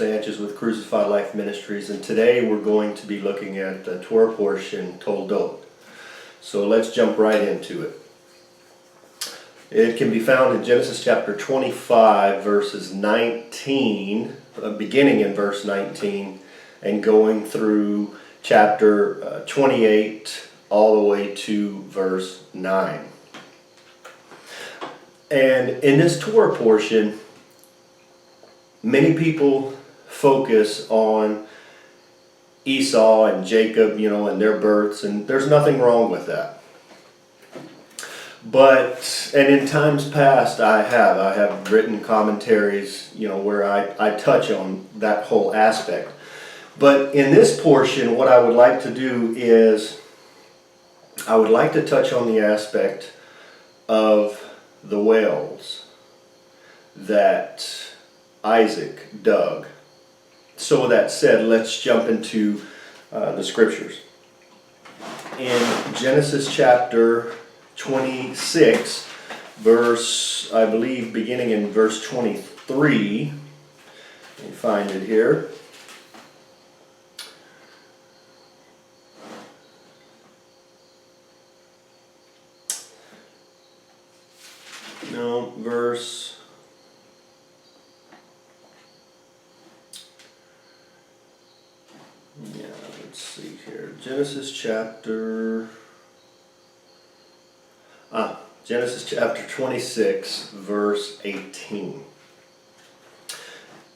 Sanchez with Crucified Life Ministries, and today we're going to be looking at the Torah portion, Toldot. So let's jump right into it. It can be found in Genesis chapter 25, verses 19, beginning in verse 19, and going through chapter 28 all the way to verse 9. And in this Torah portion, many people focus on Esau and Jacob, and their births, and there's nothing wrong with that. And in times past, I have written commentaries, where I touch on that whole aspect. But in this portion, what I would like to do is, I would like to touch on the aspect of the wells that Isaac dug. So with that said, let's jump into the scriptures. In Genesis chapter 26, I believe beginning in verse 23, let me find it here. Let's see here. Genesis chapter 26, verse 18.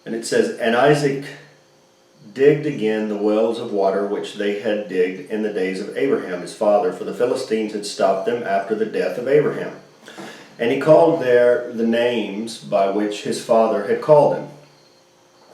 And it says, "And Isaac digged again the wells of water which they had digged in the days of Abraham his father, for the Philistines had stopped them after the death of Abraham. And he called there the names by which his father had called him.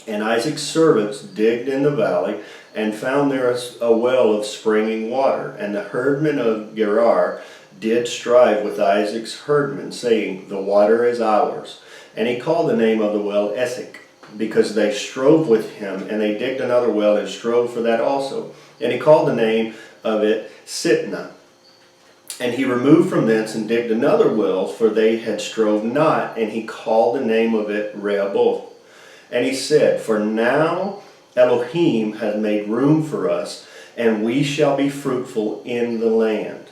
And Isaac's servants digged in the valley and found there a well of springing water. And the herdmen of Gerar did strive with Isaac's herdmen, saying, The water is ours. And he called the name of the well Esek, because they strove with him, and they digged another well and strove for that also. And he called the name of it Sitnah. And he removed from thence and digged another well, for they had strove not, and he called the name of it Rehoboth. And he said, For now Elohim has made room for us, and we shall be fruitful in the land.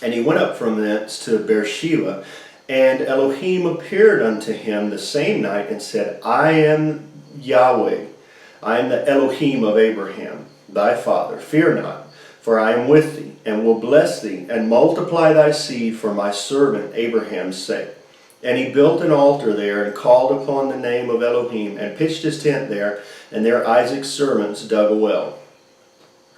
And he went up from thence to Beersheba, and Elohim appeared unto him the same night, and said, I am Yahweh, I am the Elohim of Abraham, thy father. Fear not, for I am with thee, and will bless thee, and multiply thy seed for my servant Abraham's sake. And he built an altar there, and called upon the name of Elohim, and pitched his tent there, and there Isaac's servants dug a well.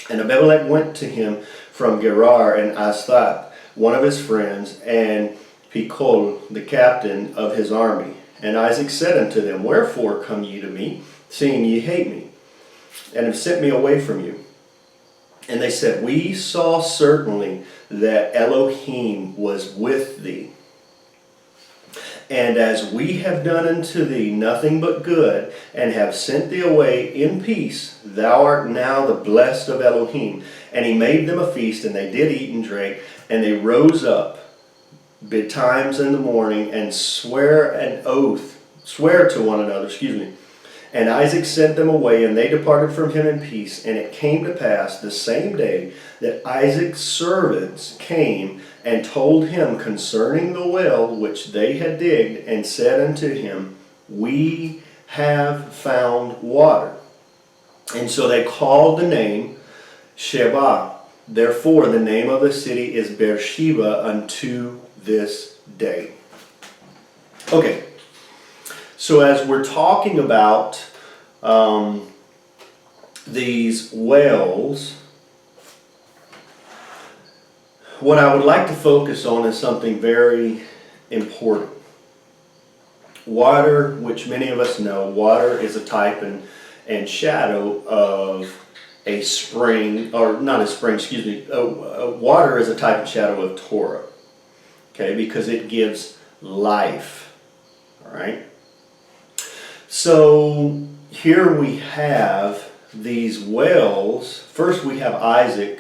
And Abimelech went to him from Gerar, and Asthath, one of his friends, and Pichol, the captain of his army. And Isaac said unto them, Wherefore come ye to me, seeing ye hate me, and have sent me away from you? And they said, We saw certainly that Elohim was with thee. And as we have done unto thee nothing but good, and have sent thee away in peace, thou art now the blessed of Elohim. And he made them a feast, and they did eat and drink, and they rose up betimes in the morning, and swear to one another, And Isaac sent them away, and they departed from him in peace. And it came to pass the same day that Isaac's servants came and told him concerning the well which they had digged, and said unto him, We have found water. And so they called the name Shiva. Therefore the name of the city is Beersheba unto this day. Okay. So as we're talking about these wells, what I would like to focus on is something very important. Water, which many of us know, water is a type and shadow of a spring, or not a spring, water is a type and shadow of Torah. Okay, because it gives life. All right. So here we have these wells. First we have Isaac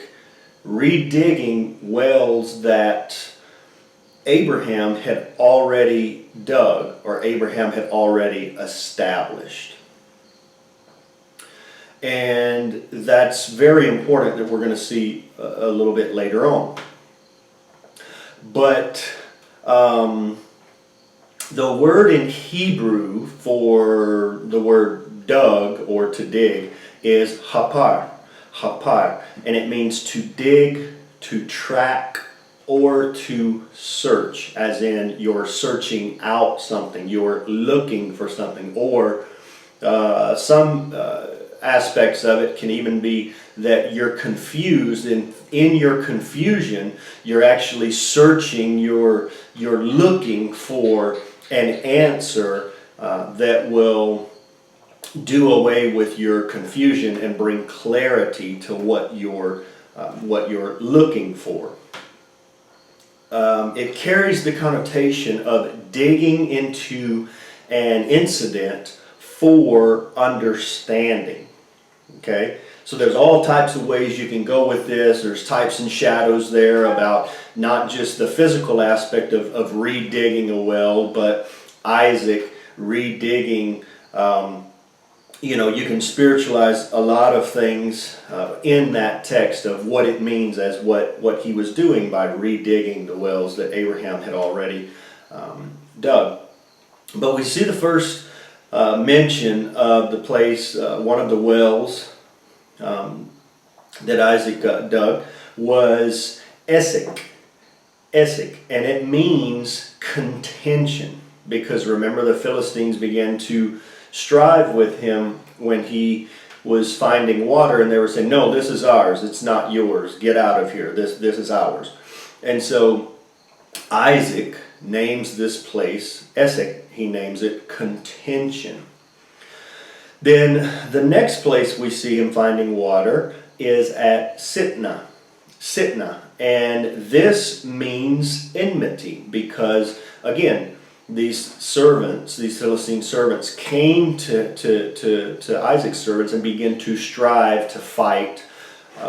redigging wells that Abraham had already dug, or Abraham had already established. And that's very important that we're going to see a little bit later on. But the word in Hebrew for the word dug or to dig is hapar, and it means to dig, to track, or to search, as in you're searching out something, you're looking for something, or some aspects of it can even be that you're confused, and in your confusion you're actually searching, you're looking for an answer that will do away with your confusion and bring clarity to what you're looking for. It carries the connotation of digging into an incident for understanding. Okay, so there's all types of ways you can go with this. There's types and shadows there about not just the physical aspect of redigging a well, but Isaac redigging. You can spiritualize a lot of things in that text of what it means as what he was doing by redigging the wells that Abraham had already dug. But we see the first mention of the place, one of the wells that Isaac dug was Esek, and it means contention, because remember the Philistines began to strive with him when he was finding water, and they were saying, no, this is ours, it's not yours, get out of here, this is ours. And so Isaac names this place Esek, he names it contention. Then the next place we see him finding water is at Sitnah, and this means enmity, because again, these Philistine servants came to Isaac's servants and began to strive to fight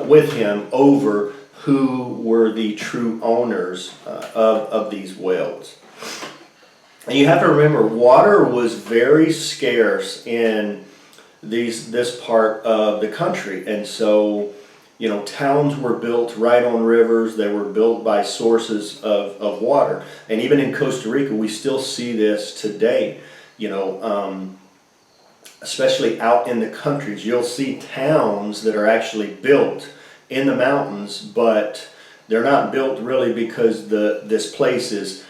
with him over who were the true owners of these wells. And you have to remember, water was very scarce in this part of the country, and so towns were built right on rivers. They were built by sources of water. And even in Costa Rica, we still see this today. Especially out in the countries, you'll see towns that are actually built in the mountains, but they're not built really because this place is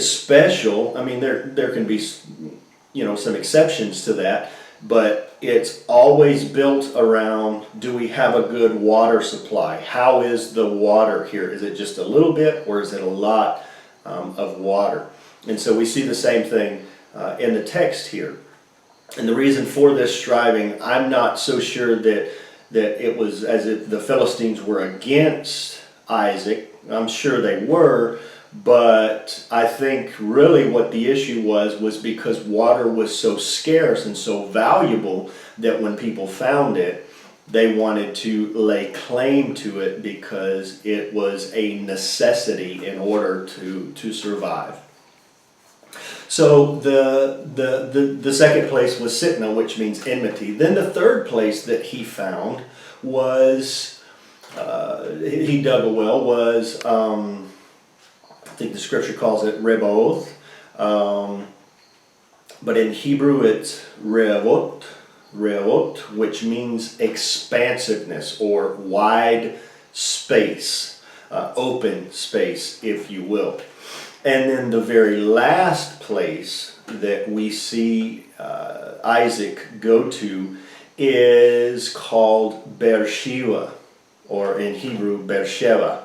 special. I mean, there can be some exceptions to that, but it's always built around, do we have a good water supply? How is the water here? Is it just a little bit, or is it a lot of water? And so we see the same thing in the text here. And the reason for this striving, I'm not so sure that it was as if the Philistines were against Isaac. I'm sure they were, but I think really what the issue was because water was so scarce and so valuable that when people found it, they wanted to lay claim to it because it was a necessity in order to survive. So the second place was Sitnah, which means enmity. Then the third place that he found was, he dug a well, was I think the scripture calls it Reboth, but in Hebrew it's Revot, which means expansiveness or wide space, open space, if you will. And then the very last place that we see Isaac go to is called Beersheba, or in Hebrew Beersheba,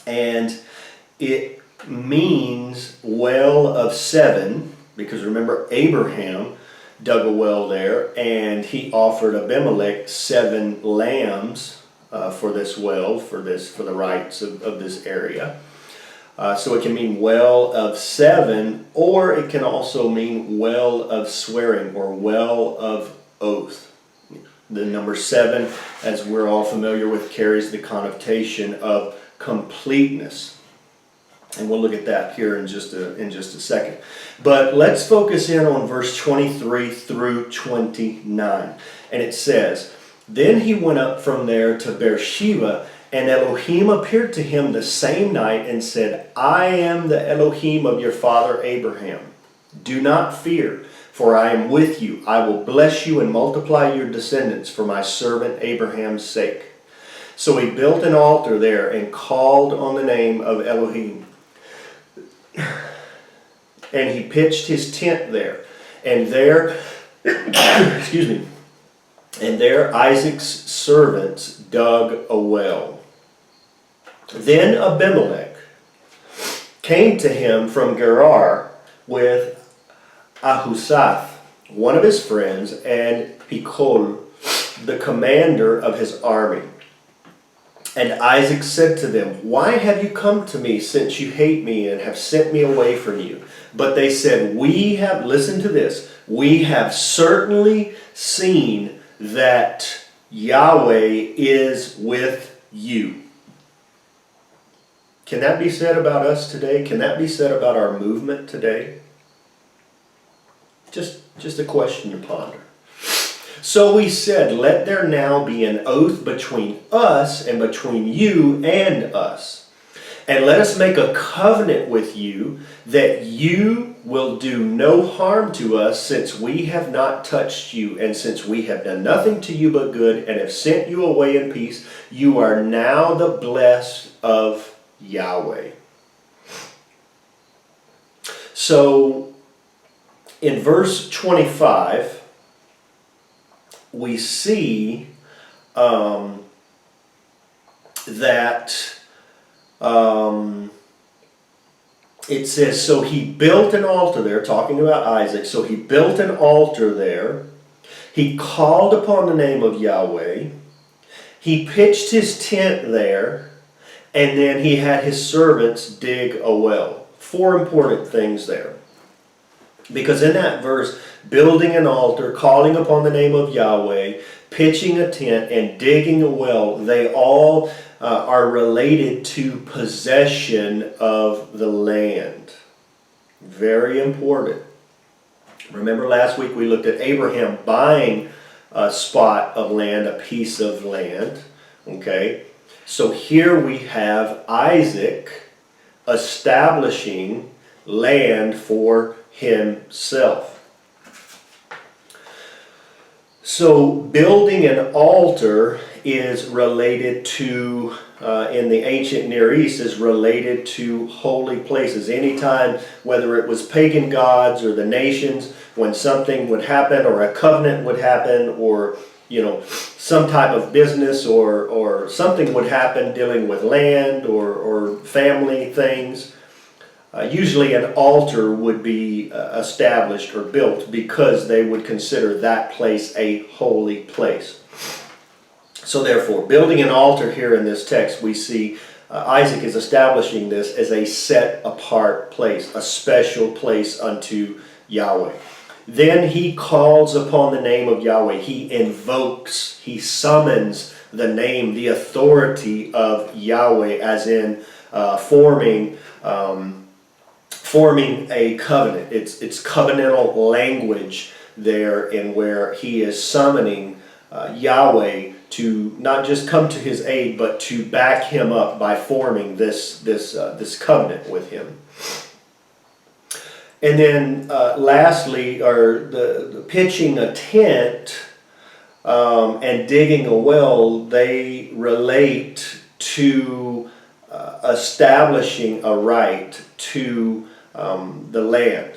and it means well of seven, because remember Abraham dug a well there and he offered Abimelech 7 lambs for this well, for the rights of this area. So it can mean well of 7, or it can also mean well of swearing or well of oath. The number 7, as we're all familiar with, carries the connotation of completeness. And we'll look at that here in just a second. But let's focus in on verse 23 through 29. And it says, "Then he went up from there to Beersheba, and Elohim appeared to him the same night and said, I am the Elohim of your father Abraham. Do not fear, for I am with you. I will bless you and multiply your descendants for my servant Abraham's sake." So he built an altar there and called on the name of Elohim. And he pitched his tent there. And there, excuse me, and there Isaac's servants dug a well. Then Abimelech came to him from Gerar with Ahusath, one of his friends, and Pichol, the commander of his army. And Isaac said to them, "Why have you come to me, since you hate me and have sent me away from you?" But they said, "We have," listen to this, "we have certainly seen that Yahweh is with you." Can that be said about us today? Can that be said about our movement today? Just a question to ponder. "So we said, let there now be an oath between us and between you and us. And let us make a covenant with you that you will do no harm to us, since we have not touched you, and since we have done nothing to you but good, and have sent you away in peace. You are now the blessed of Yahweh." So in verse 25, we see that it says, so he built an altar there, talking about Isaac. So he built an altar there. He called upon the name of Yahweh. He pitched his tent there. And then he had his servants dig a well. 4 important things there. Because in that verse, building an altar, calling upon the name of Yahweh, pitching a tent, and digging a well, they all are related to possession of the land. Very important. Remember last week we looked at Abraham buying a spot of land, a piece of land. Okay? So here we have Isaac establishing land for himself. So building an altar is related to, in the ancient Near East, is related to holy places. Anytime, whether it was pagan gods or the nations, when something would happen or a covenant would happen, or some type of business or something would happen dealing with land or family things, usually an altar would be established or built because they would consider that place a holy place. So therefore, building an altar here in this text, we see Isaac is establishing this as a set-apart place, a special place unto Yahweh. Then he calls upon the name of Yahweh. He invokes, he summons the name, the authority of Yahweh, as in forming a covenant. It's covenantal language there, in where he is summoning Yahweh to not just come to his aid, but to back him up by forming this covenant with him. And then lastly, the pitching a tent and digging a well, they relate to establishing a right to the land.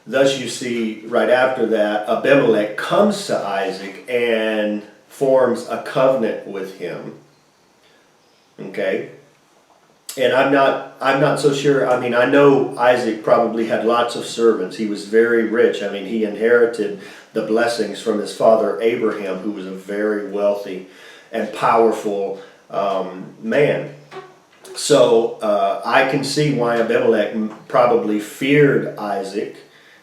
Thus you see right after that, Abimelech comes to Isaac and forms a covenant with him. Okay? And I'm not so sure. I mean, I know Isaac probably had lots of servants. He was very rich. I mean, he inherited the blessings from his father Abraham, who was a very wealthy and powerful man. So I can see why Abimelech probably feared Isaac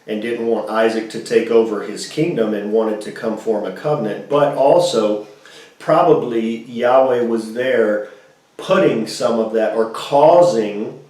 and didn't want Isaac to take over his kingdom and wanted to come form a covenant. But also, probably Yahweh was there putting some of that, or causing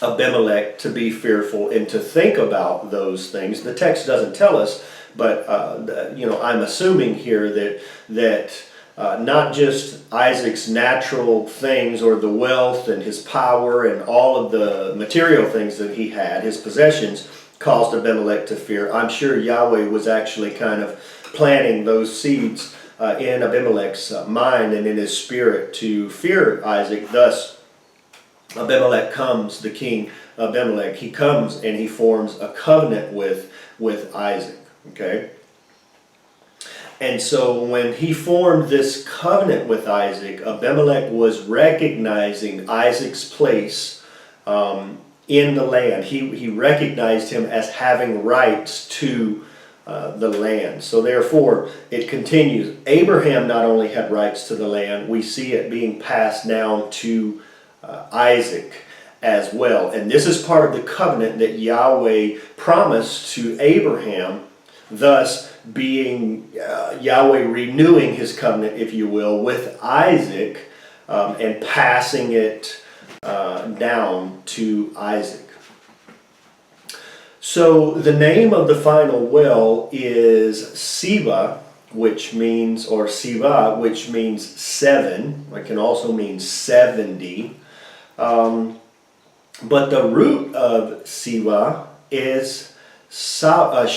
Abimelech to be fearful and to think about those things. The text doesn't tell us, but I'm assuming here that not just Isaac's natural things, or the wealth and his power and all of the material things that he had, his possessions, caused Abimelech to fear. I'm sure Yahweh was actually kind of planting those seeds in Abimelech's mind and in his spirit to fear Isaac. Thus, Abimelech comes, the king Abimelech, he comes and he forms a covenant with Isaac. Okay? And so when he formed this covenant with Isaac, Abimelech was recognizing Isaac's place in the land. He recognized him as having rights to the land. So therefore, it continues. Abraham not only had rights to the land, we see it being passed down to Isaac as well. And this is part of the covenant that Yahweh promised to Abraham, thus being Yahweh renewing his covenant, if you will, with Isaac, and passing it down to Isaac. So the name of the final well is Shiva, which means, or Shiva, which means 7. It can also mean 70. But the root of Shiva is Shava,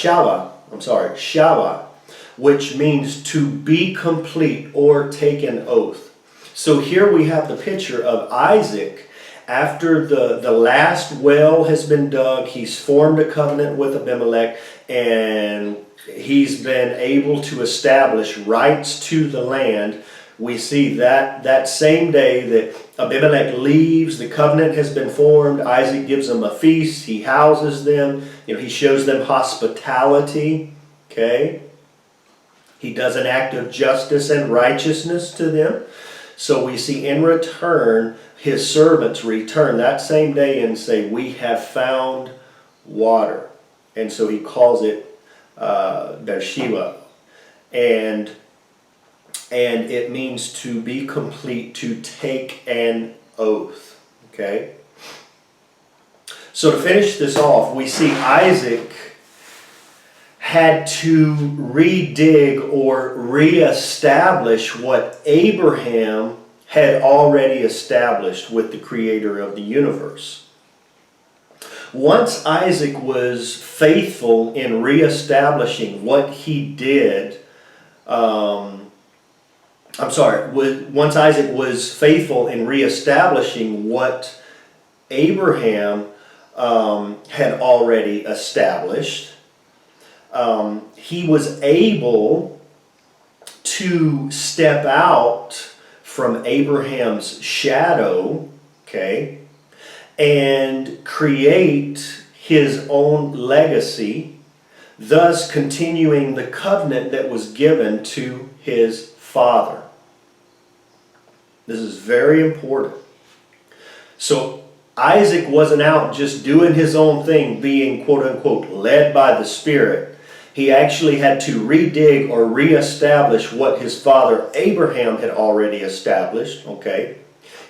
which means to be complete or take an oath. So here we have the picture of Isaac. After the last well has been dug, he's formed a covenant with Abimelech, and he's been able to establish rights to the land. We see that same day that Abimelech leaves, the covenant has been formed. Isaac gives them a feast. He houses them. He shows them hospitality. Okay? He does an act of justice and righteousness to them. So we see in return, his servants return that same day and say, "We have found water." And so he calls it Beersheba. And it means to be complete, to take an oath. Okay? So to finish this off, we see Isaac had to redig or reestablish what Abraham had already established with the Creator of the universe. Once Isaac was faithful in reestablishing what he did, once Isaac was faithful in reestablishing what Abraham had already established, he was able to step out from Abraham's shadow, okay, and create his own legacy, thus continuing the covenant that was given to his father. This is very important. So Isaac wasn't out just doing his own thing, being quote-unquote led by the Spirit. He actually had to redig or reestablish what his father Abraham had already established, okay?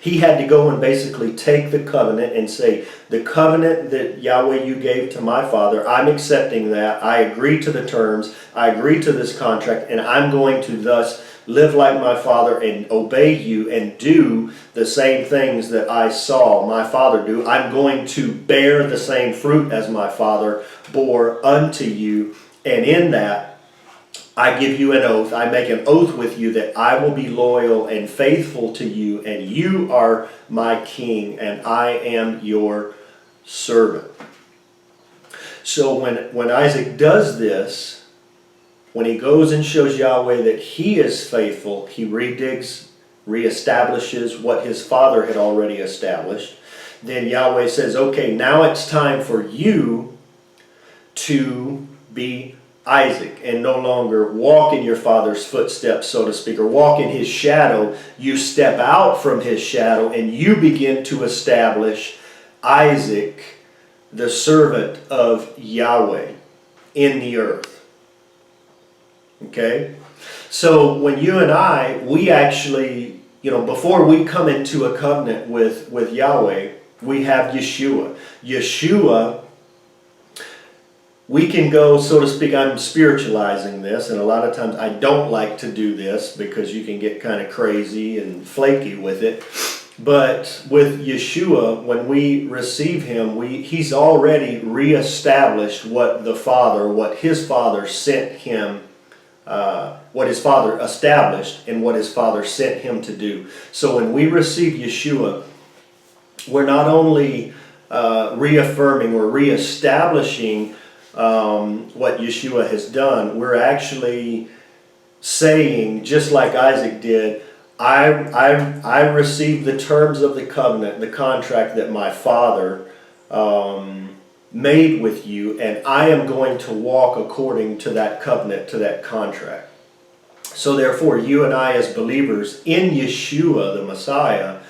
He had to go and basically take the covenant and say, the covenant that Yahweh you gave to my father, I'm accepting that. I agree to the terms. I agree to this contract, and I'm going to thus live like my father and obey you and do the same things that I saw my father do. I'm going to bear the same fruit as my father bore unto you. And in that, I give you an oath. I make an oath with you that I will be loyal and faithful to you, and you are my king, and I am your servant. So when Isaac does this, when he goes and shows Yahweh that he is faithful, he reestablishes what his father had already established. Then Yahweh says, okay, now it's time for you to be Isaac and no longer walk in your father's footsteps, so to speak, or walk in his shadow. You step out from his shadow and you begin to establish Isaac, the servant of Yahweh, in the earth. Okay? So when you and I, we actually before we come into a covenant with Yahweh, we have Yeshua. Yeshua, we can go, so to speak, I'm spiritualizing this, and a lot of times I don't like to do this because you can get kind of crazy and flaky with it. But with Yeshua, when we receive him, he's already reestablished what his Father sent him, what his Father established and what his Father sent him to do. So when we receive Yeshua, we're not only reaffirming or reestablishing what Yeshua has done, we're actually saying, just like Isaac did, I received the terms of the covenant, the contract that my father made with you, and I am going to walk according to that covenant, to that contract. So therefore, you and I as believers in Yeshua, the Messiah,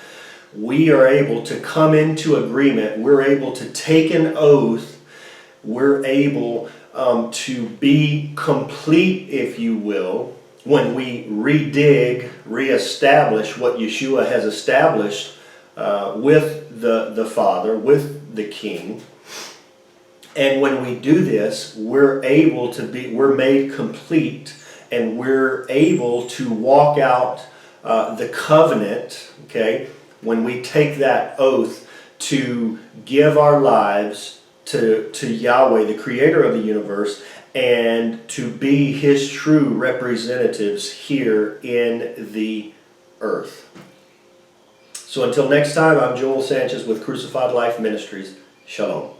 we are able to come into agreement. We're able to take an oath. We're able to be complete, if you will, when we reestablish what Yeshua has established with the Father, with the King. And when we do this, we're made complete, and we're able to walk out the covenant, okay, when we take that oath to give our lives to Yahweh, the creator of the universe, and to be his true representatives here in the earth. So until next time, I'm Joel Sanchez with Crucified Life Ministries. Shalom.